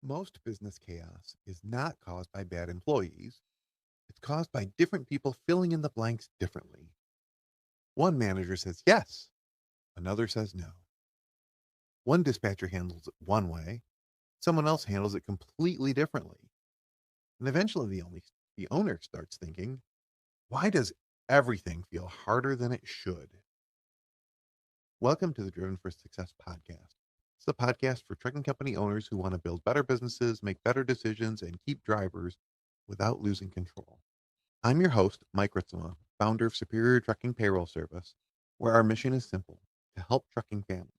Most business chaos is not caused by bad employees. It's caused by different people filling in the blanks differently. One manager says yes, another says no. One dispatcher handles it one way, someone else handles it completely differently. And eventually the owner starts thinking, why does everything feel harder than it should? Welcome to the Driven for Success podcast. It's a podcast for trucking company owners who want to build better businesses, make better decisions, and keep drivers without losing control. I'm your host, Mike Ritzema, founder of Superior Trucking Payroll Service, where our mission is simple to help trucking families.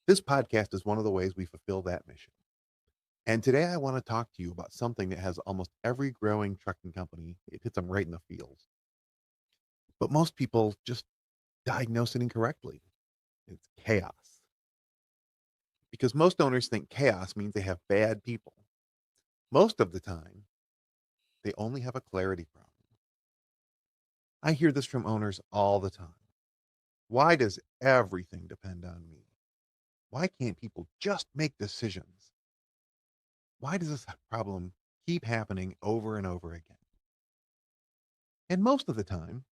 This podcast is one of the ways we fulfill that mission. And today I want to talk to you about something that has almost every growing trucking company. It hits them right in the feels. But most people just diagnose it incorrectly. It's chaos. Because most owners think chaos means they have bad people. Most of the time, they only have a clarity problem. I hear this from owners all the time. Why does everything depend on me? Why can't people just make decisions? Why does this problem keep happening over and over again? And most of the time,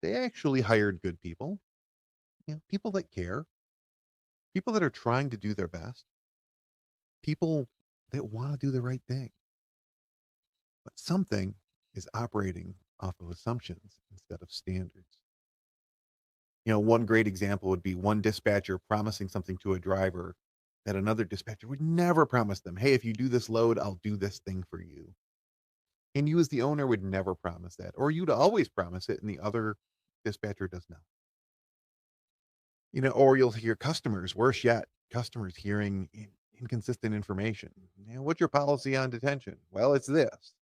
they actually hired good people, people that care, people that are trying to do their best, people that want to do the right thing. But something is operating off of assumptions instead of standards. One great example would be one dispatcher promising something to a driver that another dispatcher would never promise them. Hey, if you do this load, I'll do this thing for you. And you as the owner would never promise that, or you'd always promise it and the other dispatcher does not. Or you'll hear customers, worse yet, customers hearing inconsistent information. What's your policy on detention? Well, it's this,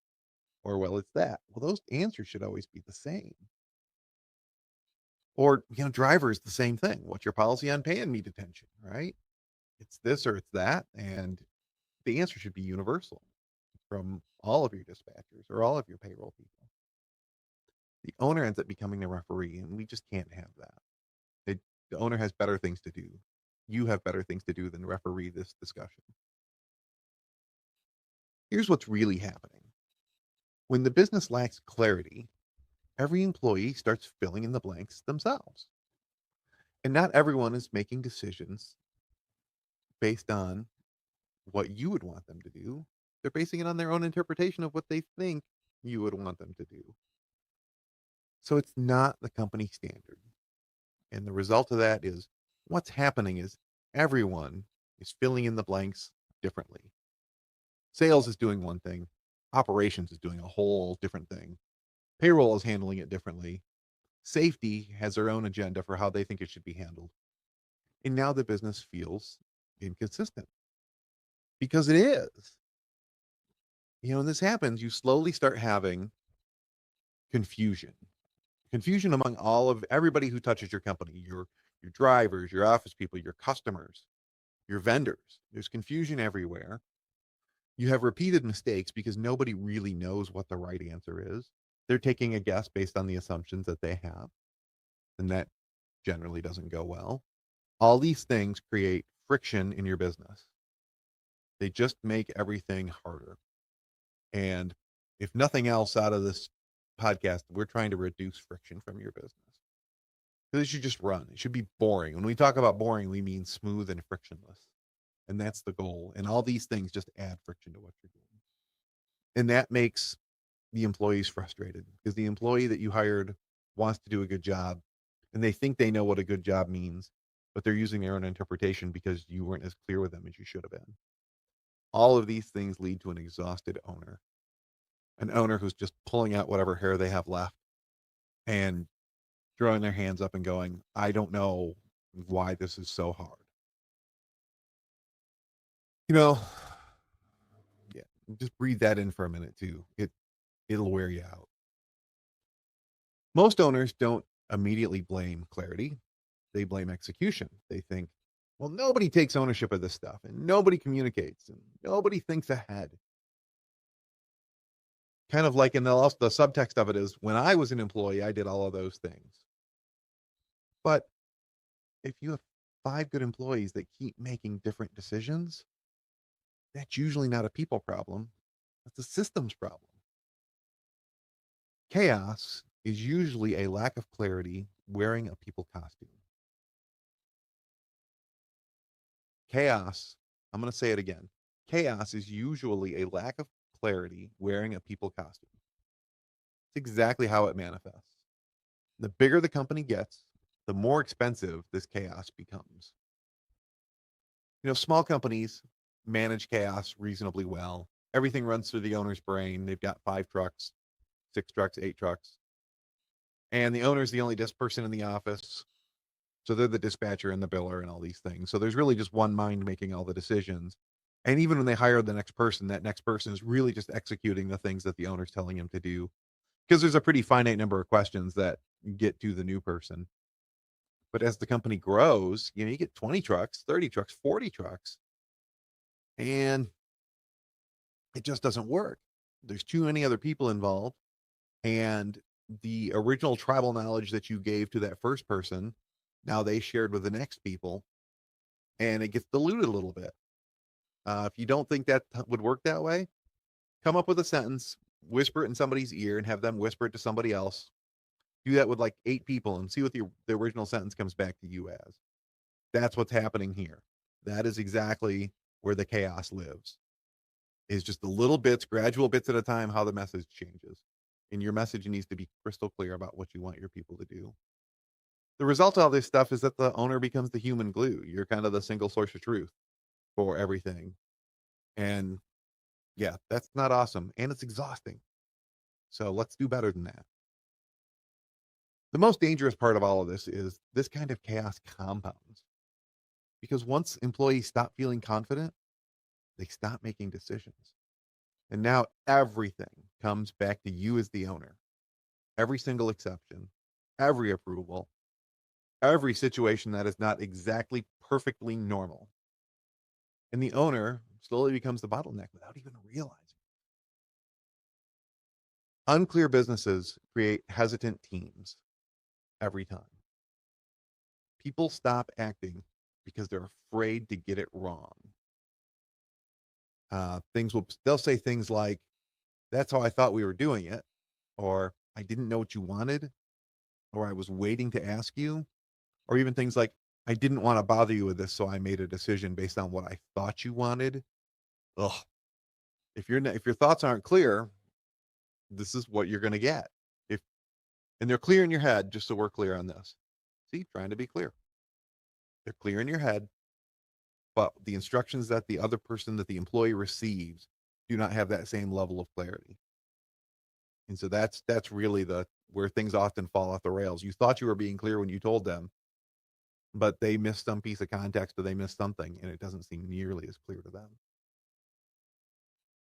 or well, it's that. Well, those answers should always be the same. Or, drivers, the same thing. What's your policy on paying me detention, right? It's this or it's that. And the answer should be universal from all of your dispatchers or all of your payroll people. The owner ends up becoming the referee, and we just can't have that. The owner has better things to do. You have better things to do than referee this discussion. Here's what's really happening. When the business lacks clarity, every employee starts filling in the blanks themselves. And not everyone is making decisions based on what you would want them to do. They're basing it on their own interpretation of what they think you would want them to do. So it's not the company standard. And the result of that is what's happening is everyone is filling in the blanks differently. Sales is doing one thing, operations is doing a whole different thing, payroll is handling it differently, safety has their own agenda for how they think it should be handled. And now the business feels inconsistent because it is. When this happens, you slowly start having confusion. Confusion among all of everybody who touches your company, your drivers, your office people, your customers, your vendors. There's confusion everywhere. You have repeated mistakes because nobody really knows what the right answer is. They're taking a guess based on the assumptions that they have, and that generally doesn't go well. All these things create friction in your business. They just make everything harder. And if nothing else out of this podcast, we're trying to reduce friction from your business. Because it should just run. It should be boring. When we talk about boring, we mean smooth and frictionless. And that's the goal. And all these things just add friction to what you're doing. And that makes the employees frustrated because the employee that you hired wants to do a good job and they think they know what a good job means, but they're using their own interpretation because you weren't as clear with them as you should have been. All of these things lead to an exhausted owner, an owner who's just pulling out whatever hair they have left and throwing their hands up and going, I don't know why this is so hard. You know, yeah, just breathe that in for a minute too. It'll wear you out. Most owners don't immediately blame clarity. They blame execution. They think, well, nobody takes ownership of this stuff and nobody communicates and nobody thinks ahead. Kind of like in the subtext of it is when I was an employee, I did all of those things. But if you have 5 good employees that keep making different decisions, That's usually not a people problem. That's a systems problem. Chaos is usually a lack of clarity wearing a people costume. Chaos, I'm going to say it again. Chaos is usually a lack of clarity wearing a people costume. It's exactly how it manifests. The bigger the company gets, the more expensive this chaos becomes. Small companies manage chaos reasonably well. Everything runs through the owner's brain. They've got 5 trucks, 6 trucks, 8 trucks, and the owner's the only desk person in the office. So they're the dispatcher and the biller and all these things. So there's really just one mind making all the decisions. And even when they hire the next person, that next person is really just executing the things that the owner's telling him to do. Because there's a pretty finite number of questions that get to the new person. But as the company grows, you get 20 trucks, 30 trucks, 40 trucks, and it just doesn't work. There's too many other people involved. And the original tribal knowledge that you gave to that first person, now they shared with the next people, and it gets diluted a little bit. If you don't think that would work that way, come up with a sentence, whisper it in somebody's ear, and have them whisper it to somebody else. Do that with like 8 people and see what the original sentence comes back to you as. That's what's happening here. That is exactly where the chaos lives. Is just the little bits, gradual bits at a time, how the message changes. And your message needs to be crystal clear about what you want your people to do. The result of all this stuff is that the owner becomes the human glue. You're kind of the single source of truth for everything. And yeah, that's not awesome. And it's exhausting. So let's do better than that. The most dangerous part of all of this is this kind of chaos compounds. Because once employees stop feeling confident, they stop making decisions. And now everything comes back to you as the owner. Every single exception, every approval, every situation that is not exactly perfectly normal. And the owner slowly becomes the bottleneck without even realizing. Unclear businesses create hesitant teams every time. People stop acting because they're afraid to get it wrong. They'll say things like, "That's how I thought we were doing it," or "I didn't know what you wanted," or "I was waiting to ask you," or even things like, "I didn't want to bother you with this, so I made a decision based on what I thought you wanted." Ugh. If your thoughts aren't clear, this is what you're going to get. If and they're clear in your head, just so we're clear on this. See, trying to be clear. They're clear in your head, but the instructions that the other person, that the employee receives, do not have that same level of clarity. And so that's really the where things often fall off the rails. You thought you were being clear when you told them, but they missed some piece of context or they missed something, and it doesn't seem nearly as clear to them.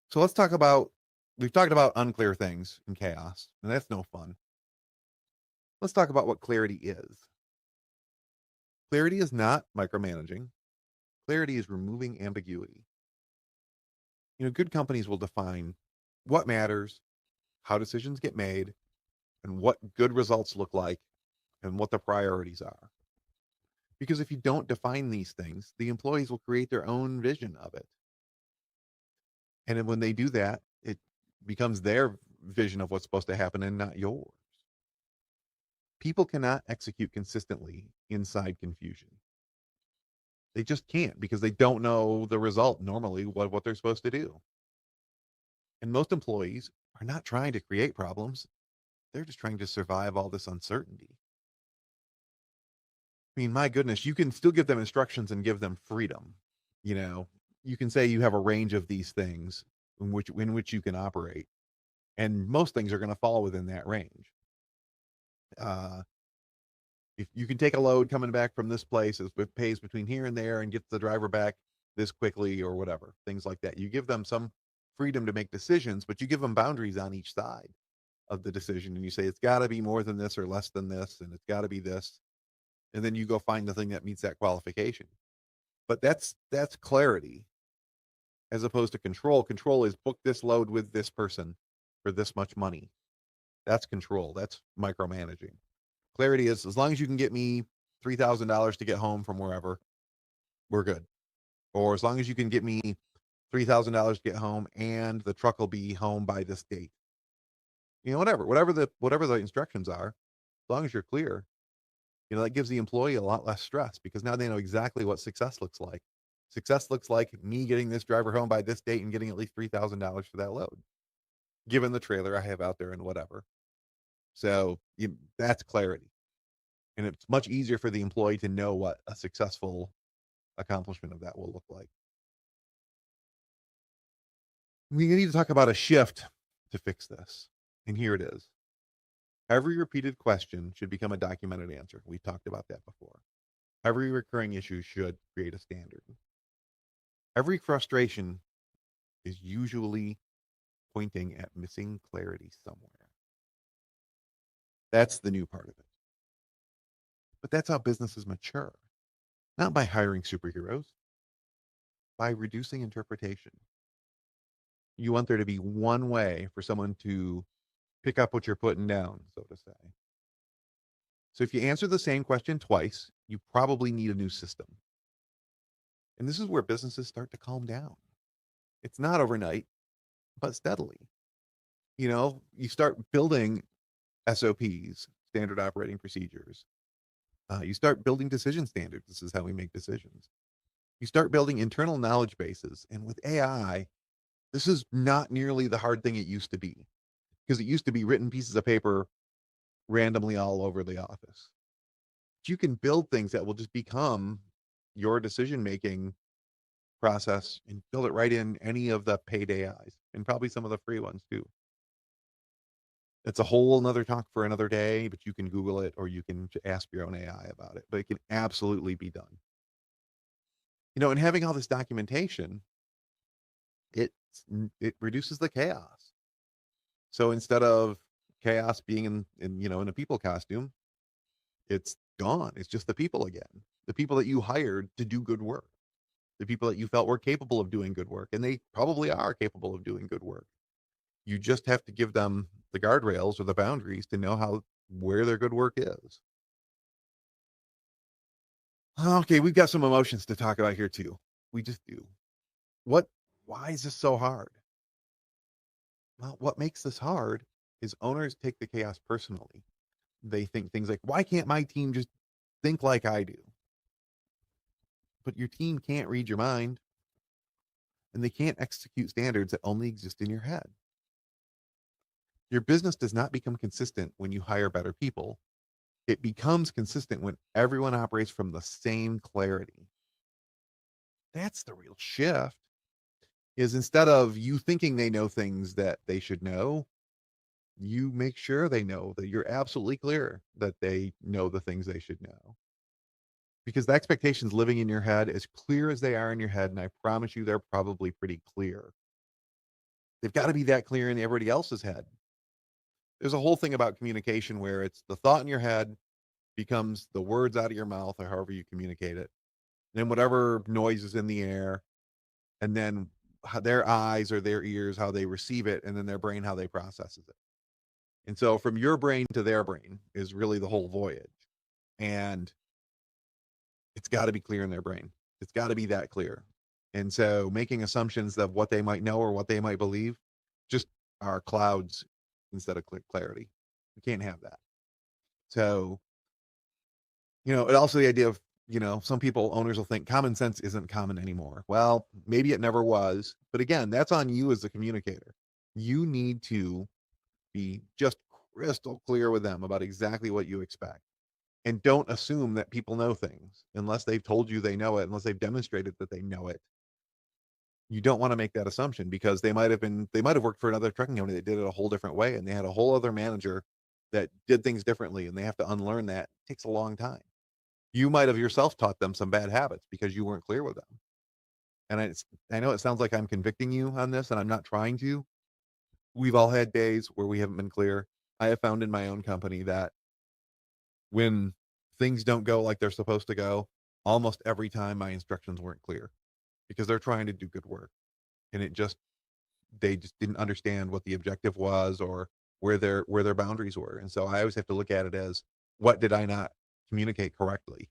So we've talked about unclear things and chaos, and that's no fun. Let's talk about what clarity is. Clarity is not micromanaging. Clarity is removing ambiguity. Good companies will define what matters, how decisions get made, and what good results look like, and what the priorities are. Because if you don't define these things, the employees will create their own vision of it. And then when they do that, it becomes their vision of what's supposed to happen and not yours. People cannot execute consistently inside confusion. They just can't because they don't know the result normally, what they're supposed to do. And most employees are not trying to create problems. They're just trying to survive all this uncertainty. I mean, my goodness, you can still give them instructions and give them freedom. You know, you can say you have a range of these things in which you can operate, and most things are going to fall within that range. Uh, if you can take a load coming back from this place, it pays between here and there, and gets the driver back this quickly or whatever, things like that. You give them some freedom to make decisions, but you give them boundaries on each side of the decision, and you say it's got to be more than this or less than this, and it's got to be this, and then you go find the thing that meets that qualification. But that's clarity as opposed to control. Control is book this load with this person for this much money. That's control. That's micromanaging. Clarity is as long as you can get me $3,000 to get home from wherever, we're good. Or as long as you can get me $3,000 to get home, and the truck will be home by this date. Whatever the instructions are, as long as you're clear, that gives the employee a lot less stress because now they know exactly what success looks like. Success looks like me getting this driver home by this date and getting at least $3,000 for that load, given the trailer I have out there and whatever. So that's clarity. And it's much easier for the employee to know what a successful accomplishment of that will look like. We need to talk about a shift to fix this. And here it is. Every repeated question should become a documented answer. We talked about that before. Every recurring issue should create a standard. Every frustration is usually pointing at missing clarity somewhere. That's the new part of it. But that's how businesses mature. Not by hiring superheroes, by reducing interpretation. You want there to be one way for someone to pick up what you're putting down, so to say. So if you answer the same question twice, you probably need a new system. And this is where businesses start to calm down. It's not overnight, but steadily. You start building SOPs, standard operating procedures. You start building decision standards. This is how we make decisions. You start building internal knowledge bases. And with AI, this is not nearly the hard thing it used to be, because it used to be written pieces of paper randomly all over the office. But you can build things that will just become your decision-making process and build it right in any of the paid AIs and probably some of the free ones too. It's a whole nother talk for another day, but you can Google it or you can ask your own AI about it, but it can absolutely be done. And having all this documentation, it reduces the chaos. So instead of chaos being in a people costume, it's gone. It's just the people again. The people that you hired to do good work. The people that you felt were capable of doing good work, and they probably are capable of doing good work. You just have to give them the guardrails or the boundaries to know where their good work is. Okay, we've got some emotions to talk about here too. We just do. Why is this so hard? Well, what makes this hard is owners take the chaos personally. They think things like, why can't my team just think like I do? But your team can't read your mind, and they can't execute standards that only exist in your head. Your business does not become consistent when you hire better people. It becomes consistent when everyone operates from the same clarity. That's the real shift. Is instead of you thinking they know things that they should know, you make sure they know, that you're absolutely clear that they know the things they should know. Because the expectations living in your head, as clear as they are in your head, and I promise you they're probably pretty clear, they've got to be that clear in everybody else's head. There's a whole thing about communication where it's the thought in your head becomes the words out of your mouth or however you communicate it. And then whatever noise is in the air, and then their eyes or their ears, how they receive it, and then their brain, how they processes it. And so from your brain to their brain is really the whole voyage. And it's got to be clear in their brain. It's got to be that clear. And so making assumptions of what they might know or what they might believe just are clouds instead of clarity. You can't have that. So, it also the idea of, some owners will think common sense isn't common anymore. Well, maybe it never was. But again, that's on you as the communicator. You need to be just crystal clear with them about exactly what you expect. And don't assume that people know things unless they've told you they know it, unless they've demonstrated that they know it. You don't want to make that assumption because they might have worked for another trucking company that did it a whole different way, and they had a whole other manager that did things differently, and they have to unlearn that. It takes a long time. You might have yourself taught them some bad habits because you weren't clear with them. And I know it sounds like I'm convicting you on this, and I'm not trying to. We've all had days where we haven't been clear. I have found in my own company that when things don't go like they're supposed to go, almost every time my instructions weren't clear because they're trying to do good work. And they just didn't understand what the objective was or where their boundaries were. And so I always have to look at it as, what did I not communicate correctly?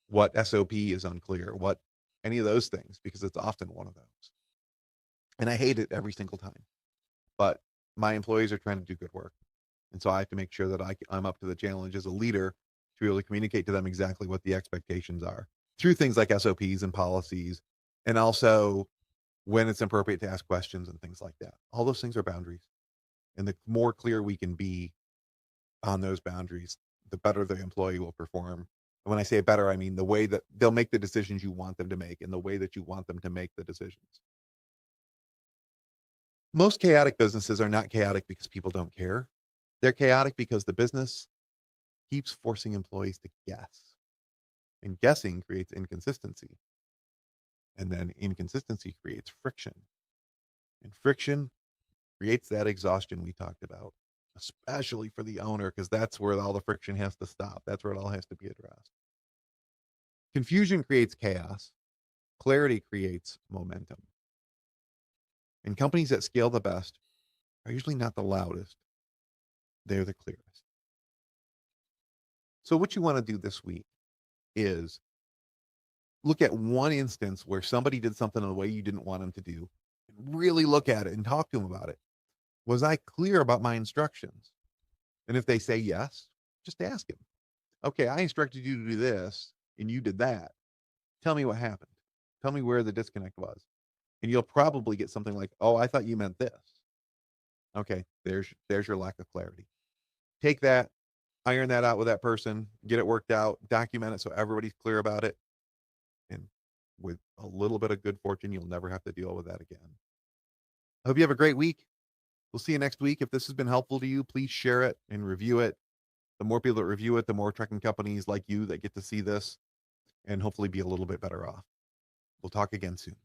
What SOP is unclear? What any of those things, because it's often one of those. And I hate it every single time. But my employees are trying to do good work. And so I have to make sure that I'm up to the challenge as a leader to be able to communicate to them exactly what the expectations are through things like SOPs and policies, and also when it's appropriate to ask questions and things like that. All those things are boundaries. And the more clear we can be on those boundaries, the better the employee will perform. And when I say better, I mean the way that they'll make the decisions you want them to make and the way that you want them to make the decisions. Most chaotic businesses are not chaotic because people don't care. They're chaotic because the business keeps forcing employees to guess. And guessing creates inconsistency. And then inconsistency creates friction. And friction creates that exhaustion we talked about, especially for the owner, because that's where all the friction has to stop. That's where it all has to be addressed. Confusion creates chaos. Clarity creates momentum. And companies that scale the best are usually not the loudest, they're the clearest. So, what you want to do this week is look at one instance where somebody did something in a way you didn't want them to do, and really look at it and talk to them about it. Was I clear about my instructions? And if they say yes, just ask him, okay, I instructed you to do this and you did that. Tell me what happened. Tell me where the disconnect was. And you'll probably get something like, oh, I thought you meant this. Okay, there's your lack of clarity. Take that, iron that out with that person, get it worked out, document it so everybody's clear about it. And with a little bit of good fortune, you'll never have to deal with that again. I hope you have a great week. We'll see you next week. If this has been helpful to you, please share it and review it. The more people that review it, the more trucking companies like you that get to see this and hopefully be a little bit better off. We'll talk again soon.